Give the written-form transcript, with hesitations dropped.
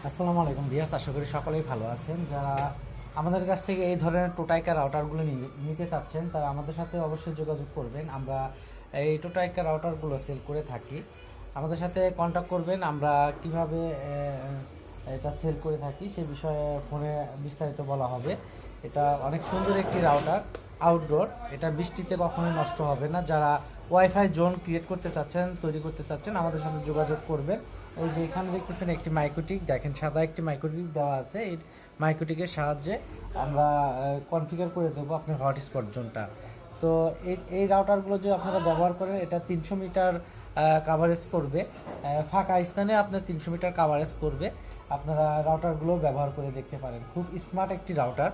আসসালামু আলাইকুম ভিউয়ার্স, আশা করি সকলেই ভালো আছেন। যারা আমাদের কাছ থেকে এই ধরনের টোটাইকা রাউটারগুলো নিতে চাচ্ছেন তারা আমাদের সাথে অবশ্যই যোগাযোগ করবেন। আমরা এই টোটাইকা রাউটারগুলো সেল করে থাকি। আমাদের সাথে কন্ট্যাক্ট করবেন। আমরা কিভাবে এটা সেল করে থাকি সে বিষয়ে ফোনে বিস্তারিত বলা হবে। এটা অনেক সুন্দর একটি রাউটার, আউটডোর। এটা বৃষ্টিতে কখনোই নষ্ট হবে না। যারা ওয়াইফাই জোন ক্রিয়েট করতে চাচ্ছেন, তৈরি করতে চাচ্ছেন, আমাদের সাথে যোগাযোগ করবেন। এই যে এখানে দেখতেছেন একটি মাইক্রোটিক, দেখেন সাদা একটি মাইক্রোটিক দেওয়া আছে। এই মাইক্রোটিকের সাহায্যে আমরা কনফিগার করে দেবো আপনার হটস্পট জোনটা। তো এই রাউটারগুলো যে আপনারা ব্যবহার করেন, এটা 300 মিটার কাভারেজ করবে। ফাঁকা স্থানে আপনার 300 মিটার কাভারেজ করবে। আপনারা রাউটারগুলো ব্যবহার করে দেখতে পারেন। খুব স্মার্ট একটি রাউটার।